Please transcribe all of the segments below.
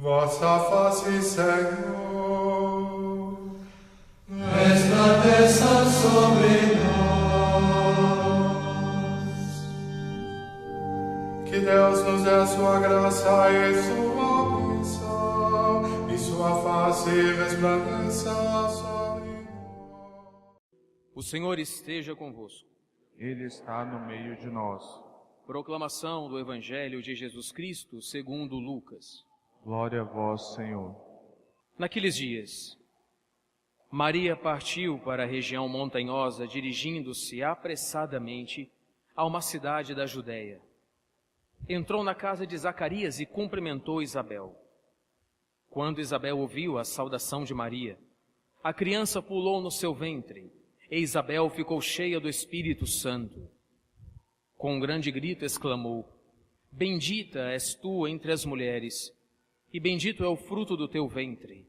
Vossa face, Senhor, resplandeça sobre nós. que Deus nos dê a sua graça e sua bênção, e sua face resplandeça sobre nós. O Senhor esteja convosco. Ele está no meio de nós. Proclamação do Evangelho de Jesus Cristo segundo Lucas. Glória a vós, Senhor. Naqueles dias, Maria partiu para a região montanhosa, dirigindo-se apressadamente a uma cidade da Judéia. Entrou na casa de Zacarias e cumprimentou Isabel. Quando Isabel ouviu a saudação de Maria, a criança pulou no seu ventre, e Isabel ficou cheia do Espírito Santo. Com um grande grito exclamou: Bendita és tu entre as mulheres, e bendito é o fruto do teu ventre.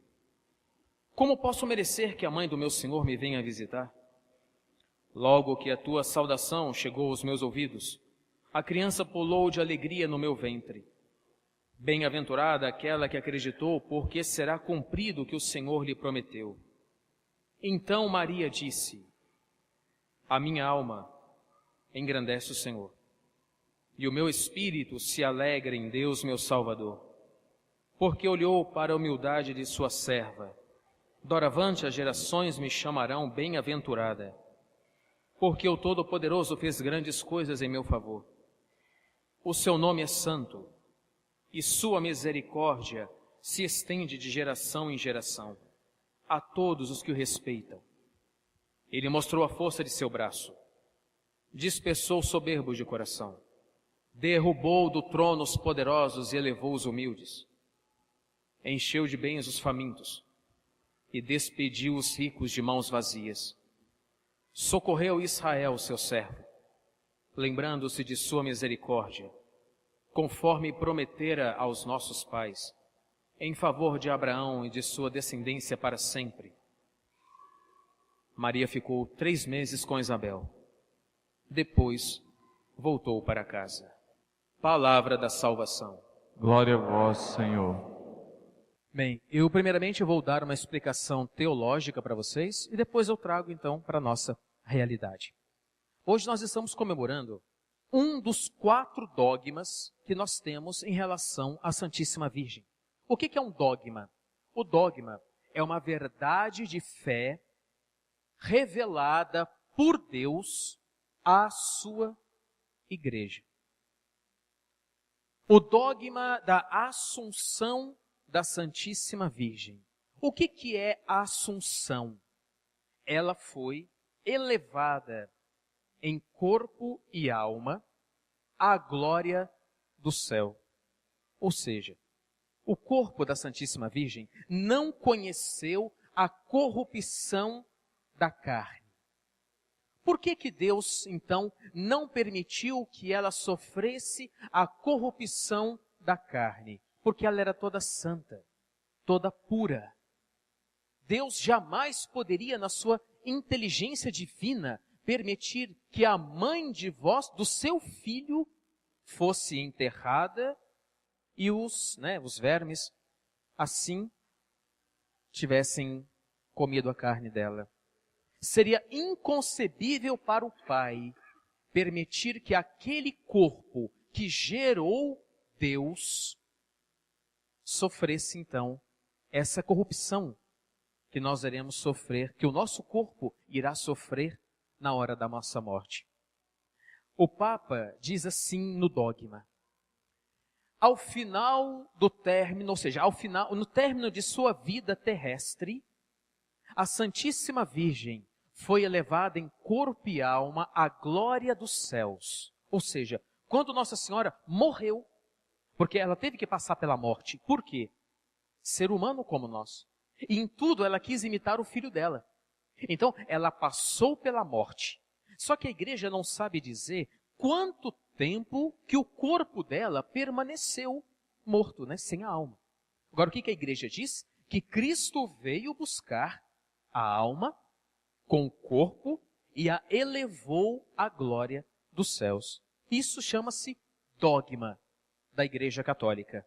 Como posso merecer que a mãe do meu Senhor me venha visitar? Logo que a tua saudação chegou aos meus ouvidos, a criança pulou de alegria no meu ventre. Bem-aventurada aquela que acreditou, porque será cumprido o que o Senhor lhe prometeu. Então Maria disse: A minha alma engrandece o Senhor, e o meu espírito se alegra em Deus, meu Salvador, porque olhou para a humildade de sua serva. Doravante as gerações me chamarão bem-aventurada, porque o Todo-Poderoso fez grandes coisas em meu favor. O seu nome é santo, e sua misericórdia se estende de geração em geração a todos os que o respeitam. Ele mostrou a força de seu braço, dispersou soberbos de coração, derrubou do trono os poderosos e elevou os humildes. Encheu de bens os famintos e despediu os ricos de mãos vazias. Socorreu Israel, seu servo, lembrando-se de sua misericórdia, conforme prometera aos nossos pais, em favor de Abraão e de sua descendência para sempre. Maria ficou 3 meses com Isabel. Depois voltou para casa. Palavra da salvação. Glória a vós, Senhor. Bem, eu primeiramente vou dar uma explicação teológica para vocês e depois eu trago então para a nossa realidade. Hoje nós estamos comemorando um dos 4 dogmas que nós temos em relação à Santíssima Virgem. O que é um dogma? O dogma é uma verdade de fé revelada por Deus à sua igreja. O dogma da Assunção da Santíssima Virgem. O que é a Assunção? Ela foi elevada em corpo e alma à glória do céu. Ou seja, o corpo da Santíssima Virgem não conheceu a corrupção da carne. Por que Deus, então, não permitiu que ela sofresse a corrupção da carne? Porque ela era toda santa, toda pura. Deus jamais poderia, na sua inteligência divina, permitir que a mãe do seu filho fosse enterrada e os vermes assim tivessem comido a carne dela. Seria inconcebível para o Pai permitir que aquele corpo que gerou Deus sofresse então essa corrupção que nós iremos sofrer, que o nosso corpo irá sofrer na hora da nossa morte. O Papa diz assim no dogma: ao final do término, ou seja, no término de sua vida terrestre, a Santíssima Virgem foi elevada em corpo e alma à glória dos céus. Ou seja, quando Nossa Senhora morreu, porque ela teve que passar pela morte. Por quê? Ser humano como nós. E em tudo ela quis imitar o filho dela. Então, ela passou pela morte. Só que a igreja não sabe dizer quanto tempo que o corpo dela permaneceu morto, sem a alma. Agora, o que a igreja diz? Que Cristo veio buscar a alma com o corpo e a elevou à glória dos céus. Isso chama-se dogma da Igreja Católica.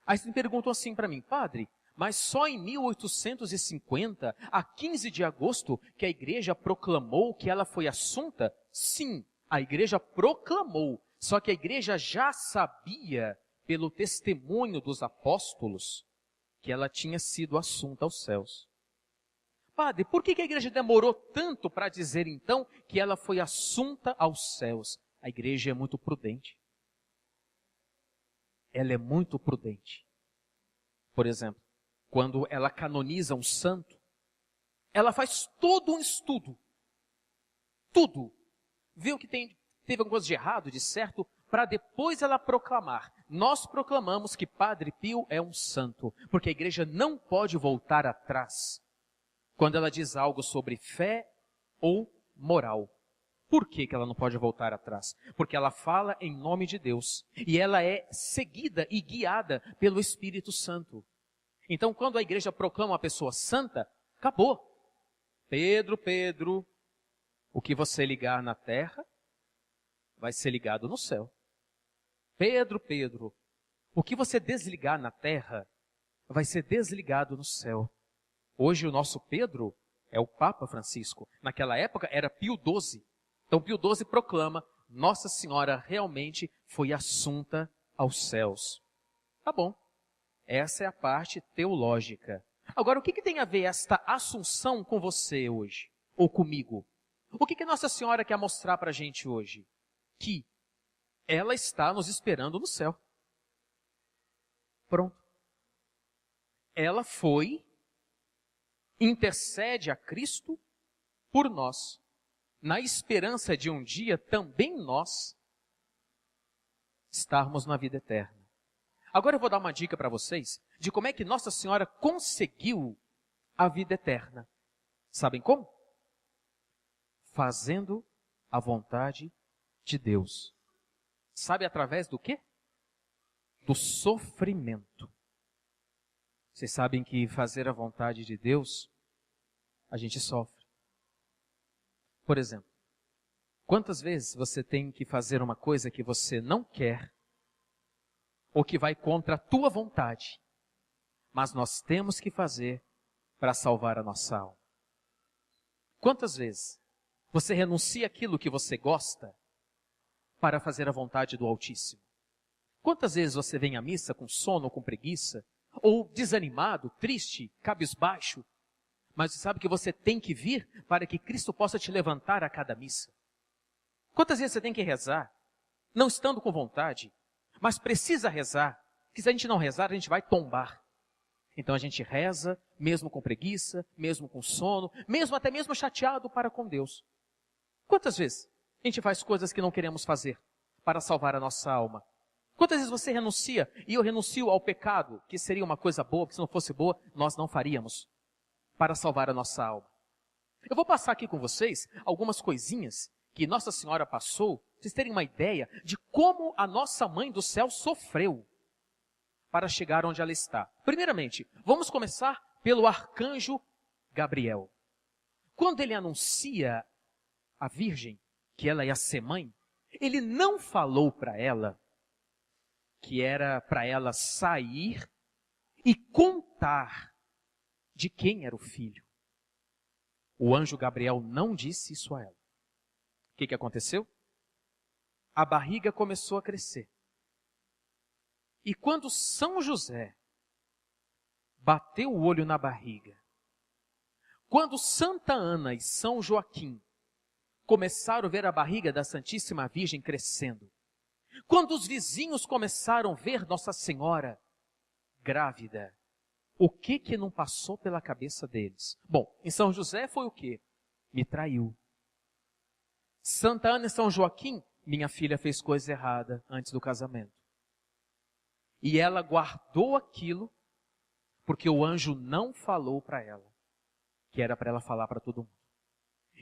Aí vocês me perguntam assim para mim, padre, mas só em 1850, a 15 de agosto, que a igreja proclamou que ela foi assunta? Sim, a igreja proclamou, só que a igreja já sabia, pelo testemunho dos apóstolos, que ela tinha sido assunta aos céus. Padre, por que a igreja demorou tanto para dizer então que ela foi assunta aos céus? A igreja é muito prudente. Ela é muito prudente. Por exemplo, quando ela canoniza um santo, ela faz todo um estudo. Tudo. Vê o que teve alguma coisa de errado, de certo, para depois ela proclamar. Nós proclamamos que Padre Pio é um santo, porque a igreja não pode voltar atrás quando ela diz algo sobre fé ou moral. Por que ela não pode voltar atrás? Porque ela fala em nome de Deus e ela é seguida e guiada pelo Espírito Santo. Então, quando a igreja proclama uma pessoa santa, acabou. Pedro, Pedro, o que você ligar na terra vai ser ligado no céu. Pedro, Pedro, o que você desligar na terra vai ser desligado no céu. Hoje o nosso Pedro é o Papa Francisco. Naquela época era Pio XII. Então Pio XII proclama, Nossa Senhora realmente foi assunta aos céus. Tá bom. Essa é a parte teológica. Agora, o que tem a ver esta assunção com você hoje? Ou comigo? O que Nossa Senhora quer mostrar para a gente hoje? Que ela está nos esperando no céu. Pronto. Ela intercede a Cristo por nós, na esperança de um dia também nós estarmos na vida eterna. Agora eu vou dar uma dica para vocês de como é que Nossa Senhora conseguiu a vida eterna. Sabem como? Fazendo a vontade de Deus. Sabe através do quê? Do sofrimento. Vocês sabem que fazer a vontade de Deus, a gente sofre. Por exemplo, quantas vezes você tem que fazer uma coisa que você não quer, ou que vai contra a tua vontade, mas nós temos que fazer para salvar a nossa alma? Quantas vezes você renuncia àquilo que você gosta para fazer a vontade do Altíssimo? Quantas vezes você vem à missa com sono ou com preguiça, ou desanimado, triste, cabisbaixo, mas você sabe que você tem que vir para que Cristo possa te levantar a cada missa? Quantas vezes você tem que rezar, não estando com vontade, mas precisa rezar, porque se a gente não rezar, a gente vai tombar. Então a gente reza, mesmo com preguiça, mesmo com sono, até mesmo chateado para com Deus. Quantas vezes a gente faz coisas que não queremos fazer para salvar a nossa alma? Quantas vezes você renuncia, e eu renuncio ao pecado, que seria uma coisa boa, porque se não fosse boa, nós não faríamos, para salvar a nossa alma? Eu vou passar aqui com vocês algumas coisinhas que Nossa Senhora passou, para vocês terem uma ideia de como a nossa Mãe do Céu sofreu para chegar onde ela está. Primeiramente, vamos começar pelo arcanjo Gabriel. Quando ele anuncia à Virgem que ela ia ser mãe, ele não falou para ela que era para ela sair e contar de quem era o filho. O anjo Gabriel não disse isso a ela. O que aconteceu? A barriga começou a crescer. E quando São José bateu o olho na barriga, quando Santa Ana e São Joaquim começaram a ver a barriga da Santíssima Virgem crescendo, quando os vizinhos começaram a ver Nossa Senhora grávida, o que não passou pela cabeça deles? Bom, em São José foi o quê? Me traiu. Santa Ana e São Joaquim, minha filha fez coisa errada antes do casamento. E ela guardou aquilo, porque o anjo não falou para ela, que era para ela falar para todo mundo.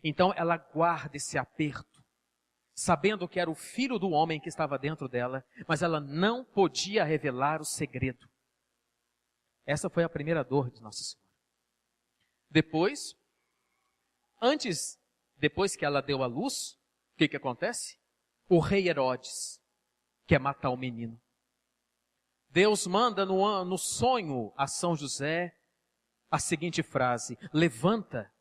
Então ela guarda esse aperto, sabendo que era o filho do homem que estava dentro dela, mas ela não podia revelar o segredo. Essa foi a primeira dor de Nossa Senhora. Depois que ela deu à luz, o que acontece? O rei Herodes quer matar o menino. Deus manda no sonho a São José a seguinte frase: levanta,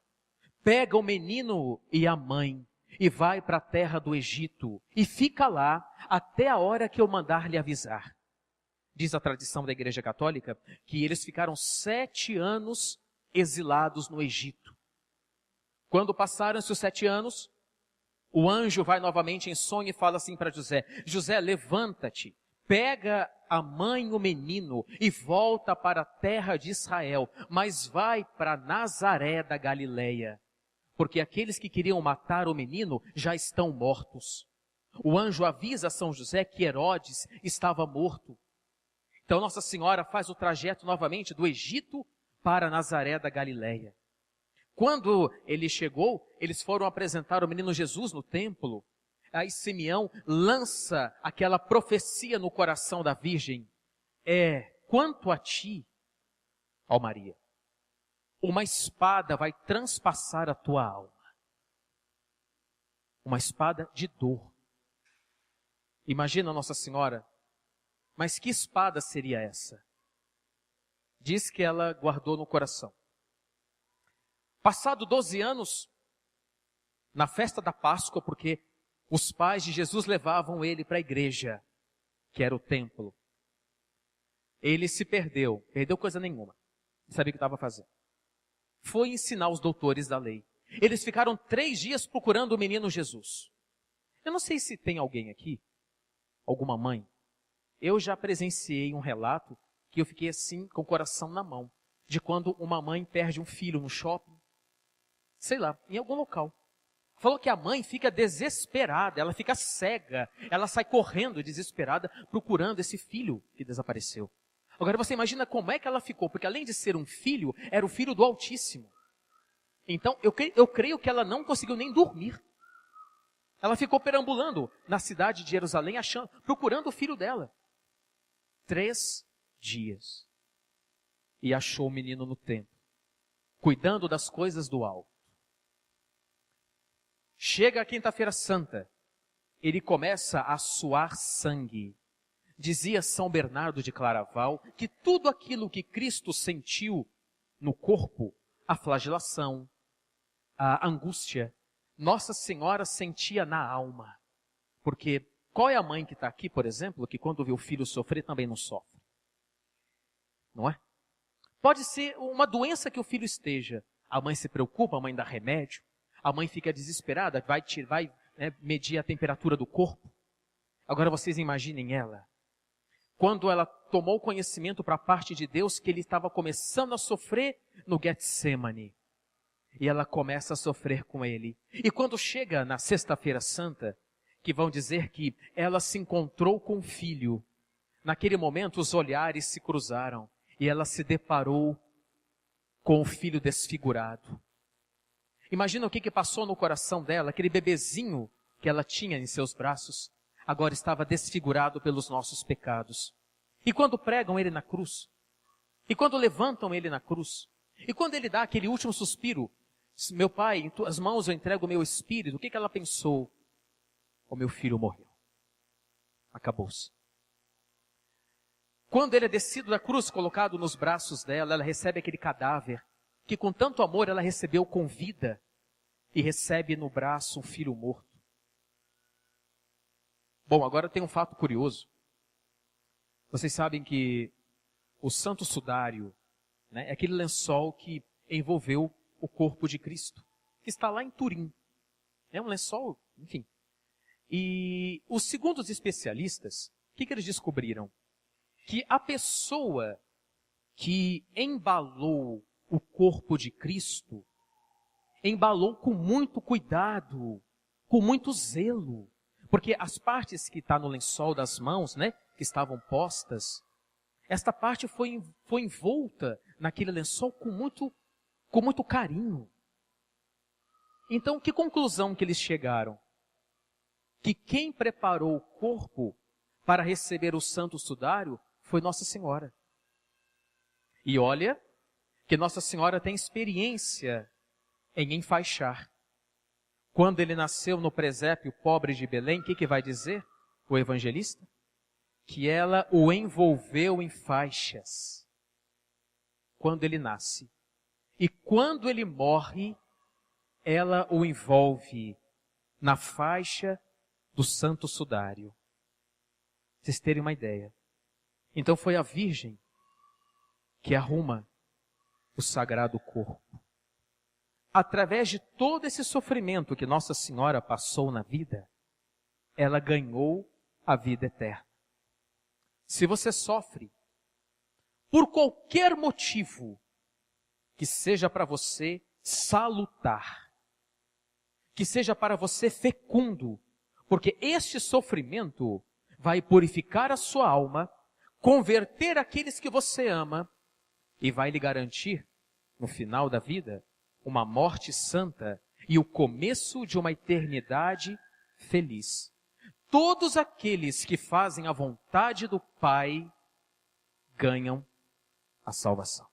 pega o menino e a mãe e vai para a terra do Egito e fica lá até a hora que eu mandar lhe avisar. Diz a tradição da Igreja Católica que eles ficaram 7 anos exilados no Egito. Quando passaram-se os 7 anos, o anjo vai novamente em sonho e fala assim para José: José, levanta-te, pega a mãe e o menino e volta para a terra de Israel, mas vai para Nazaré da Galileia, porque aqueles que queriam matar o menino já estão mortos. O anjo avisa a São José que Herodes estava morto. Então Nossa Senhora faz o trajeto novamente do Egito para Nazaré da Galileia. Quando ele chegou, eles foram apresentar o menino Jesus no templo. Aí Simeão lança aquela profecia no coração da Virgem: quanto a ti, ó Maria, uma espada vai transpassar a tua alma. Uma espada de dor. Imagina Nossa Senhora, mas que espada seria essa? Diz que ela guardou no coração. Passado 12 anos, na festa da Páscoa, porque os pais de Jesus levavam ele para a igreja, que era o templo. Ele se perdeu coisa nenhuma. Não sabia o que estava fazendo. Foi ensinar os doutores da lei. Eles ficaram 3 dias procurando o menino Jesus. Eu não sei se tem alguém aqui, alguma mãe. Eu já presenciei um relato que eu fiquei assim, com o coração na mão, de quando uma mãe perde um filho no shopping, sei lá, em algum local. Falou que a mãe fica desesperada, ela fica cega, ela sai correndo desesperada, procurando esse filho que desapareceu. Agora você imagina como é que ela ficou, porque além de ser um filho, era o filho do Altíssimo. Então eu creio que ela não conseguiu nem dormir. Ela ficou perambulando na cidade de Jerusalém, procurando o filho dela. 3 dias. E achou o menino no templo, cuidando das coisas do alto. Chega a quinta-feira santa, ele começa a suar sangue. Dizia São Bernardo de Claraval que tudo aquilo que Cristo sentiu no corpo, a flagelação, a angústia, Nossa Senhora sentia na alma. Porque qual é a mãe que está aqui, por exemplo, que quando vê o filho sofrer também não sofre? Não é? Pode ser uma doença que o filho esteja. A mãe se preocupa, a mãe dá remédio. A mãe fica desesperada, vai medir a temperatura do corpo. Agora vocês imaginem ela. Quando ela tomou conhecimento para a parte de Deus que ele estava começando a sofrer no Getsemane. E ela começa a sofrer com ele. E quando chega na sexta-feira santa, que vão dizer que ela se encontrou com o filho. Naquele momento os olhares se cruzaram e ela se deparou com o filho desfigurado. Imagina o que passou no coração dela, aquele bebezinho que ela tinha em seus braços, agora estava desfigurado pelos nossos pecados. E quando pregam ele na cruz, e quando levantam ele na cruz, e quando ele dá aquele último suspiro, meu pai, em tuas mãos eu entrego o meu espírito, o que ela pensou? O meu filho morreu. Acabou-se. Quando ele é descido da cruz, colocado nos braços dela, ela recebe aquele cadáver, que com tanto amor ela recebeu com vida, e recebe no braço um filho morto. Bom, agora tem um fato curioso. Vocês sabem que o Santo Sudário, né, é aquele lençol que envolveu o corpo de Cristo, que está lá em Turim. É um lençol, enfim. E segundo os especialistas, o que eles descobriram? Que a pessoa que embalou o corpo de Cristo, embalou com muito cuidado, com muito zelo. Porque as partes que está no lençol das mãos, né, que estavam postas, esta parte foi envolta naquele lençol com muito carinho. Então, que conclusão que eles chegaram? Que quem preparou o corpo para receber o Santo Sudário foi Nossa Senhora. E olha que Nossa Senhora tem experiência em enfaixar. Quando ele nasceu no presépio pobre de Belém, o que vai dizer o evangelista? que ela o envolveu em faixas quando ele nasce. E quando ele morre, ela o envolve na faixa do Santo Sudário. Pra vocês terem uma ideia. Então foi a Virgem que arruma o Sagrado Corpo. Através de todo esse sofrimento que Nossa Senhora passou na vida, ela ganhou a vida eterna. Se você sofre por qualquer motivo que seja para você salutar, que seja para você fecundo, porque este sofrimento vai purificar a sua alma, converter aqueles que você ama e vai lhe garantir, no final da vida, uma morte santa e o começo de uma eternidade feliz. Todos aqueles que fazem a vontade do Pai ganham a salvação.